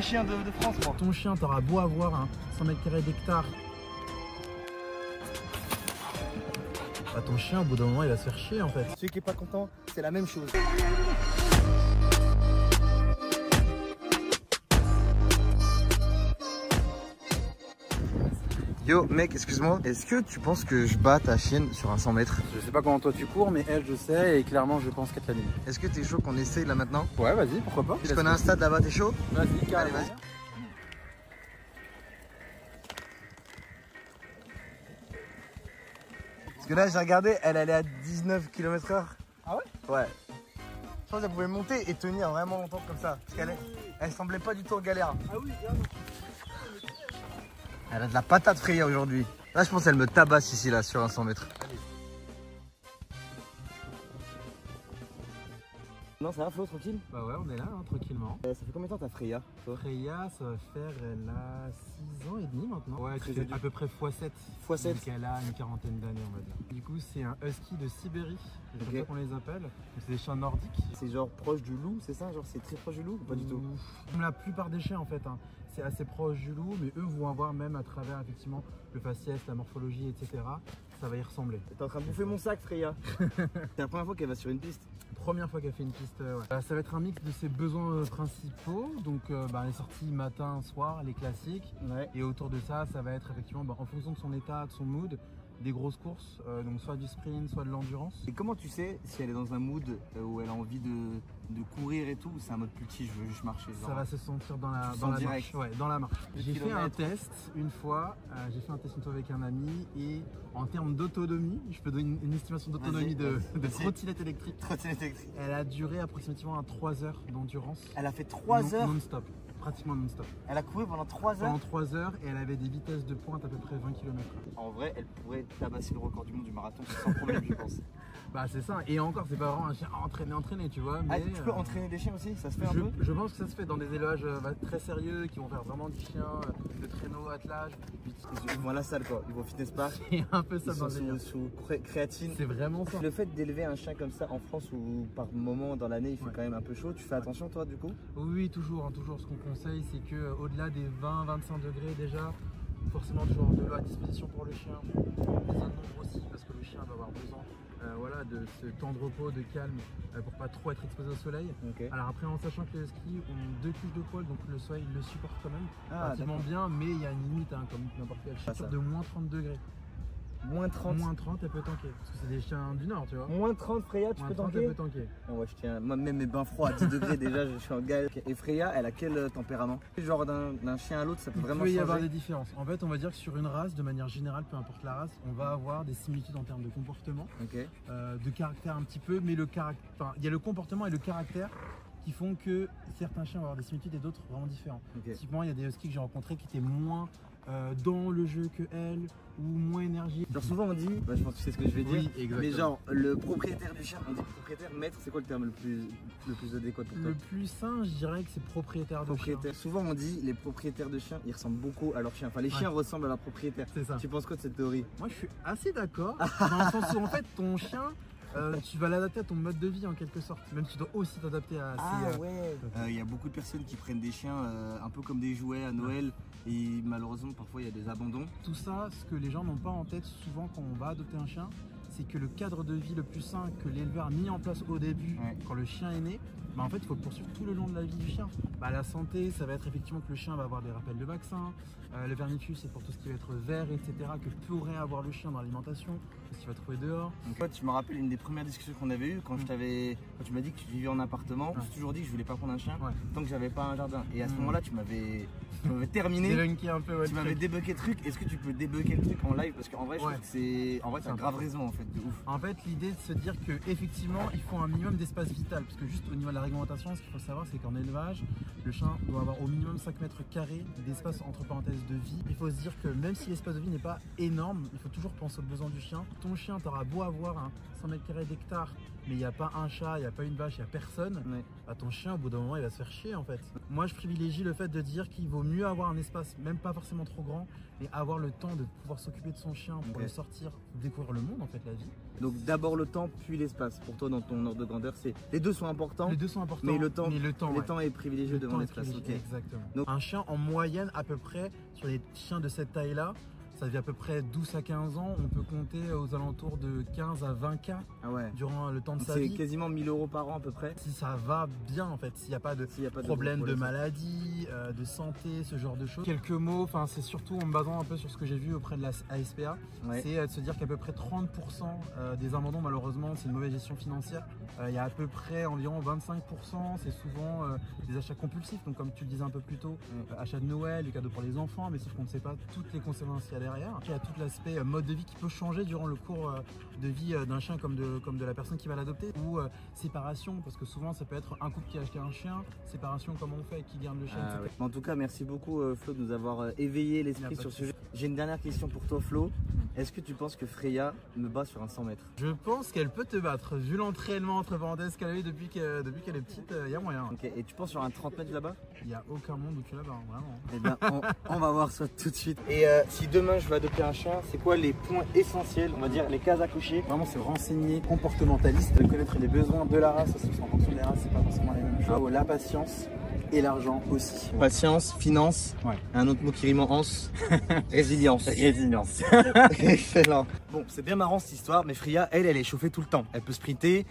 chiens de France, moi. Ton chien, t'auras beau avoir 100 mètres carrés d'hectare. Bah, ton chien, au bout d'un moment, il va se faire chier en fait. Celui qui est pas content, c'est la même chose. Yo mec, excuse-moi, est-ce que tu penses que je bats ta chienne sur un 100 mètres? Je sais pas comment toi tu cours, mais elle, je sais, et clairement, je pense qu'elle te l'anime. Est-ce que t'es chaud qu'on essaye là maintenant? Ouais, vas-y, pourquoi pas. Parce qu'on a un stade là-bas, t'es chaud? Vas-y, Allez, carrément. vas-y. Parce que là, j'ai regardé, elle allait à 19 km/h. Ah ouais? Ouais. Je pense qu'elle pouvait monter et tenir vraiment longtemps comme ça. Parce qu'elle semblait pas du tout en galère. Ah oui, carrément. Elle a de la patate Freya aujourd'hui. Là, je pense qu'elle me tabasse ici, là, sur un 100 mètres. Non, ça va, Flo, tranquille? Bah ouais, on est là, tranquillement. Ça fait combien de temps t'as Freya, toi? Freya, ça va faire, elle a 6 ans et demi maintenant. Ouais, tu fais à peu près x7. x7. Donc elle a une quarantaine d'années, on va dire. Du coup, c'est un husky de Sibérie, c'est comme ça qu'on les appelle. Donc c'est des chiens nordiques. C'est genre proche du loup, c'est ça? Genre c'est très proche du loup ou pas du tout? Comme la plupart des chiens en fait, c'est assez proche du loup, mais eux vont avoir même à travers effectivement le faciès, la morphologie, etc. Ça va y ressembler. T'es en train de bouffer mon sac, Freya. C'est la première fois qu'elle va sur une piste. Première fois qu'elle fait une piste, ouais. Ça va être un mix de ses besoins principaux, donc les sorties matin, soir, les classiques. Ouais. Et autour de ça, ça va être effectivement en fonction de son état, de son mood, des grosses courses, donc soit du sprint, soit de l'endurance. Et comment tu sais si elle est dans un mood où elle a envie de courir et tout, ou c'est un mode plus petit, je veux juste marcher genre. Ça va se sentir dans la direct. marche. Ouais, dans la marche. J'ai fait un kilomètres. test une fois, avec un ami, et en termes d'autonomie, je peux donner une estimation d'autonomie de trottinette électrique. Trottinette électrique. Elle a duré approximativement 3 heures d'endurance. Elle a fait 3 heures. Non-stop, pratiquement non-stop. Elle a couru pendant 3 heures. Pendant 3 heures, et elle avait des vitesses de pointe à peu près 20 km. En vrai, elle pourrait tabasser le record du monde du marathon sans problème, je pense. Bah c'est ça, et encore c'est pas vraiment un chien entraîné, tu vois. Mais, tu peux entraîner des chiens aussi, ça se fait un peu? Je pense que ça se fait dans des élevages très sérieux, qui vont faire vraiment du chien, de traîneau, attelage. Ils vont à la salle quoi, ils vont au fitness park. C'est un peu ça Ils dans sont le sous créatine. C'est vraiment ça. Le fait d'élever un chien comme ça en France où par moment dans l'année il fait quand même un peu chaud, tu fais attention toi du coup? Oui, toujours, toujours. Ce qu'on conseille, c'est que au-delà des 20-25 degrés déjà, forcément toujours de l'eau à disposition pour le chien, des zones d'ombre aussi, parce que le chien va avoir besoin de ce temps de repos, de calme, pour pas trop être exposé au soleil. Okay. Alors après, en sachant que les skis ont 2 couches de poils, donc le soleil le supporte quand même relativement bien, mais il y a une limite, comme n'importe quel chien, de moins 30 degrés. Moins 30. Moins 30, elle peut tanker. Parce que c'est des chiens du Nord, tu vois. Moins 30, Freya, tu peux tanker? Elle peut tanker. Oh, ouais, je tiens. Moi, même mes bains froids à 10 degrés, déjà, je suis en galère. Et Freya, elle a quel tempérament? Genre d'un chien à l'autre, ça peut vraiment changer? Il peut y avoir des différences. En fait, on va dire que sur une race, de manière générale, peu importe la race, on va avoir des similitudes en termes de comportement, de caractère un petit peu, mais il y a le comportement et le caractère qui font que certains chiens vont avoir des similitudes et d'autres vraiment différents. Typiquement, il y a des huskies que j'ai rencontrés qui étaient moins dans le jeu que elle, ou moins énergie. Genre souvent on dit, je pense que tu sais ce que je vais dire, oui, exactement. Mais genre le propriétaire du chien, on dit propriétaire, maître, c'est quoi le terme le plus adéquat pour toi? Le plus sain, je dirais que c'est propriétaire de chien. Souvent on dit les propriétaires de chiens, ils ressemblent beaucoup à leur chien. Enfin les chiens ressemblent à leur propriétaire. C'est ça. Tu penses quoi de cette théorie? Moi je suis assez d'accord, dans le sens où en fait ton chien, tu vas l'adapter à ton mode de vie en quelque sorte. Même tu dois aussi t'adapter à Il y a beaucoup de personnes qui prennent des chiens un peu comme des jouets à Noël et malheureusement parfois il y a des abandons. Tout ça, ce que les gens n'ont pas en tête souvent quand on va adopter un chien, c'est que le cadre de vie le plus sain que l'éleveur a mis en place au début, quand le chien est né, en fait il faut le poursuivre tout le long de la vie du chien. La santé, ça va être effectivement que le chien va avoir des rappels de vaccins, le vermifuge c'est pour tout ce qui va être vert, etc. que pourrait avoir le chien dans l'alimentation, ce qu'il va trouver dehors. En fait, je me rappelle une des premières discussions qu'on avait eues quand tu m'as dit que tu vivais en appartement, je me suis toujours dit que je voulais pas prendre un chien tant que j'avais pas un jardin. Et à ce moment-là, tu m'avais terminé, un peu, tu m'avais débunké le truc. Est-ce que tu peux débunker le truc en live? Parce qu'en vrai, je trouve que c'est grave raison en fait, de ouf. En fait, l'idée de se dire que effectivement, il faut un minimum d'espace vital, parce que juste au niveau de la réglementation, ce qu'il faut savoir, c'est qu'en élevage, le chien doit avoir au minimum 5 mètres carrés d'espace entre parenthèses de vie. Il faut se dire que même si l'espace de vie n'est pas énorme, il faut toujours penser aux besoins du chien. Ton chien, t'auras beau avoir 100 mètres carrés d'hectare, mais il n'y a pas un chat, il n'y a pas une vache, il n'y a personne, ton chien au bout d'un moment il va se faire chier en fait. Moi je privilégie le fait de dire qu'il vaut mieux avoir un espace, même pas forcément trop grand, mais avoir le temps de pouvoir s'occuper de son chien pour le sortir, découvrir le monde en fait, la vie. Donc d'abord le temps puis l'espace. Pour toi dans ton ordre de grandeur, les deux sont importants, sont importants. Mais le temps, le temps est privilégié devant l'espace. Okay. Exactement. Donc, un chien en moyenne à peu près, sur les chiens de cette taille-là, ça vit à peu près 12 à 15 ans, on peut compter aux alentours de 15 à 20K durant le temps de sa vie. C'est quasiment 1000 € par an à peu près. Si ça va bien en fait, s'il n'y a pas de problème de maladie, de santé, ce genre de choses. Quelques mots, enfin c'est surtout en me basant un peu sur ce que j'ai vu auprès de la ASPA, c'est de se dire qu'à peu près 30% des abandons malheureusement c'est une mauvaise gestion financière. Il y a à peu près environ 25%, c'est souvent des achats compulsifs, donc comme tu le disais un peu plus tôt, achats de Noël, des cadeaux pour les enfants, mais sauf qu'on ne sait pas toutes les conséquences qu'il y a derrière. Il y a tout l'aspect mode de vie qui peut changer durant le cours de vie d'un chien comme de la personne qui va l'adopter, ou séparation, parce que souvent ça peut être un couple qui a acheté un chien, séparation comment on fait, qui garde le chien, etc. En tout cas, merci beaucoup Flo de nous avoir éveillé l'esprit sur ce sujet. J'ai une dernière question pour toi Flo. Est-ce que tu penses que Freya me bat sur un 100 mètres? Je pense qu'elle peut te battre, vu l'entraînement entre parenthèses qu'elle a eu depuis qu'elle est petite, il y a moyen. Ok, et tu penses sur un 30 mètres là-bas? Il n'y a aucun monde où tu la bats, vraiment. Eh bien, on va voir ça tout de suite. Et si demain je veux adopter un chien, c'est quoi les points essentiels, on va dire les cases à cocher? Vraiment, c'est renseigner, comportementaliste, de connaître les besoins de la race, parce que en fonction des races, c'est pas forcément les mêmes choses. La patience et l'argent aussi. Patience, finance, un autre mot qui rime en anse, résilience. Résilience. Excellent. Bon, c'est bien marrant cette histoire, mais Freya, elle est chauffée tout le temps. Elle peut sprinter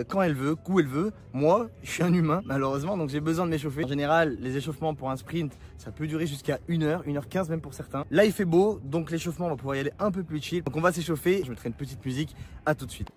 quand elle veut, où elle veut. Moi, je suis un humain, malheureusement, donc j'ai besoin de m'échauffer. En général, les échauffements pour un sprint, ça peut durer jusqu'à 1h, 1h15 même pour certains. Là, il fait beau, donc l'échauffement, on va pouvoir y aller un peu plus chill. Donc on va s'échauffer, je mettrai une petite musique, à tout de suite.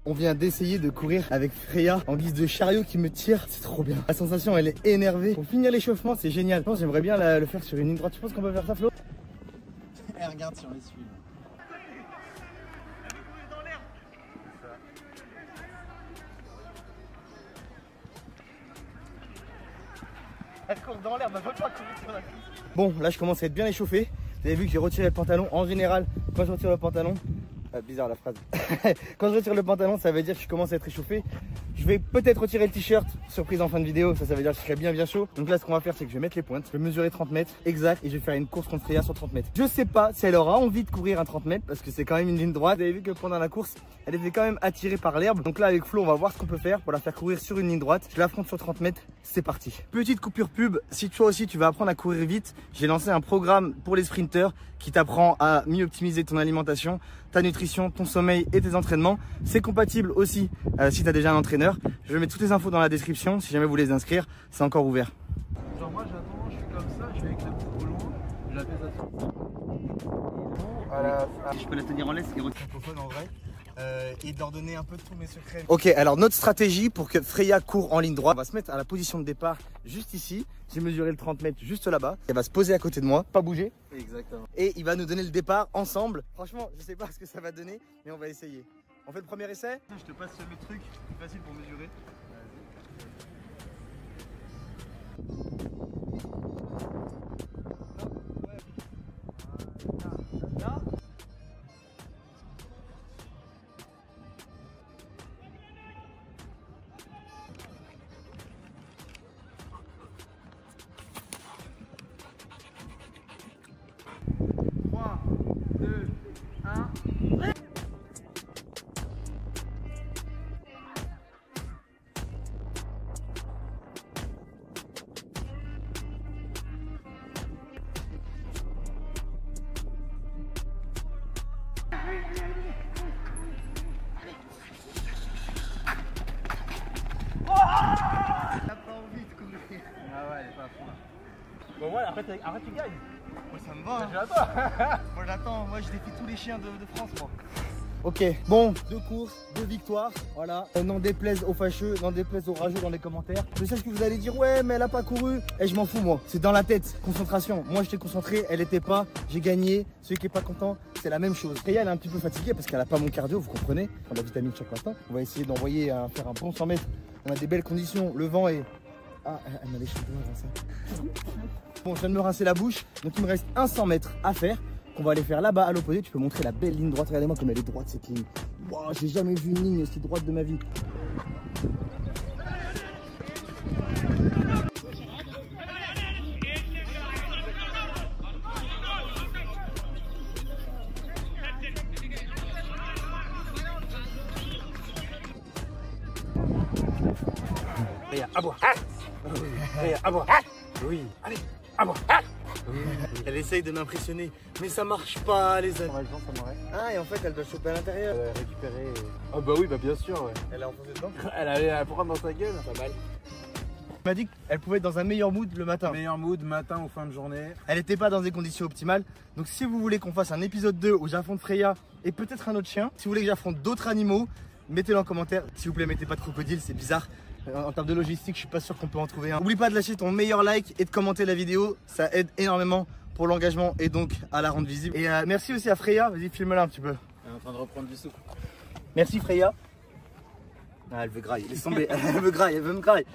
On vient d'essayer de courir avec Freya en guise de chariot qui me tire, c'est trop bien. La sensation elle est énervée. Pour finir l'échauffement c'est génial. Je pense j'aimerais bien le faire sur une ligne droite. Tu penses qu'on peut faire ça Flo? Et regarde si on les suit. Elle court dans l'air, elle va pas courir sur la piste. Bon là je commence à être bien échauffé. Vous avez vu que j'ai retiré le pantalon. En général quand je retire le pantalon, bizarre la phrase. Quand je retire le pantalon, ça veut dire que je commence à être échauffé. Je vais peut-être retirer le t-shirt, surprise en fin de vidéo, ça veut dire que je serai bien chaud. Donc là ce qu'on va faire c'est que je vais mettre les pointes, je vais mesurer 30 mètres exact et je vais faire une course contre Freya sur 30 mètres. Je sais pas si elle aura envie de courir un 30 mètres parce que c'est quand même une ligne droite. Vous avez vu que pendant la course, elle était quand même attirée par l'herbe. Donc là avec Flo, on va voir ce qu'on peut faire pour la faire courir sur une ligne droite. Je l'affronte sur 30 mètres, c'est parti. Petite coupure pub, si toi aussi tu veux apprendre à courir vite, j'ai lancé un programme pour les sprinteurs qui t'apprend à mieux optimiser ton alimentation, ta nutrition, ton sommeil et tes entraînements. C'est compatible aussi si tu as déjà un entraîneur. Je vais mettre toutes les infos dans la description. Si jamais vous voulez les inscrire, c'est encore ouvert. Genre moi j'attends, je suis comme ça, je vais avec la boucle au loin, je la fais ça. Je peux la tenir en laisse et retirer en vrai. Et leur donner un peu tous mes secrets. Ok, alors notre stratégie pour que Freya court en ligne droite, on va se mettre à la position de départ juste ici. J'ai mesuré le 30 mètres juste là-bas. Elle va se poser à côté de moi, pas bouger. Exactement. Et il va nous donner le départ ensemble. Franchement, je sais pas ce que ça va donner, mais on va essayer. On fait le premier essai? Je te passe le truc plus facile pour mesurer. Là. 3, 2, 1. Bon ouais, après tu gagnes. Moi ça me va. J'attends. Moi j'attends, moi je défie tous les chiens de France moi. Ok, bon, 2 courses, 2 victoires, voilà. N'en déplaise aux fâcheux, n'en déplaise aux rageux dans les commentaires. Je sais ce que vous allez dire, ouais, mais elle a pas couru. Et je m'en fous, moi. C'est dans la tête, concentration. Moi, j'étais concentré, elle était pas, j'ai gagné. Celui qui est pas content, c'est la même chose. Freya, elle est un petit peu fatiguée parce qu'elle a pas mon cardio, vous comprenez. On a la vitamine chaque matin. On va essayer d'envoyer, faire un bon 100 mètres. On a des belles conditions, le vent est... Ah, elle m'a léché le doigt avant ça. Bon, je viens de me rincer la bouche, donc il me reste un 100 mètres à faire. Qu'on va aller faire là-bas à l'opposé. Tu peux montrer la belle ligne droite. Regardez-moi comme elle est droite cette ligne. Wow, j'ai jamais vu une ligne aussi droite de ma vie. Freya, à boire. Freya, à boire. Oui. Allez, à boire. Elle essaye de m'impressionner, mais ça marche pas, les amis. Ça m'aurait. Ah, et en fait, elle doit choper à l'intérieur. Récupérer. Ah bah oui, bah bien sûr. Ouais. Elle est enfoncée dedans. Elle allait la prendre dans sa gueule. Pas mal. Elle m'a dit qu'elle pouvait être dans un meilleur mood le matin. Meilleur mood, matin ou fin de journée. Elle n'était pas dans des conditions optimales. Donc si vous voulez qu'on fasse un épisode 2 où j'affronte Freya et peut-être un autre chien, si vous voulez que j'affronte d'autres animaux, mettez-le en commentaire. S'il vous plaît, mettez pas de crocodile, c'est bizarre. En termes de logistique, je suis pas sûr qu'on peut en trouver un. N'oublie pas de lâcher ton meilleur like et de commenter la vidéo. Ça aide énormément pour l'engagement et donc à la rendre visible. Et merci aussi à Freya. Vas-y, filme-la un petit peu. Elle est en train de reprendre du souffle. Merci Freya. Ah, elle veut grailler. Laisse tomber. Elle veut grailler, elle veut me grailler.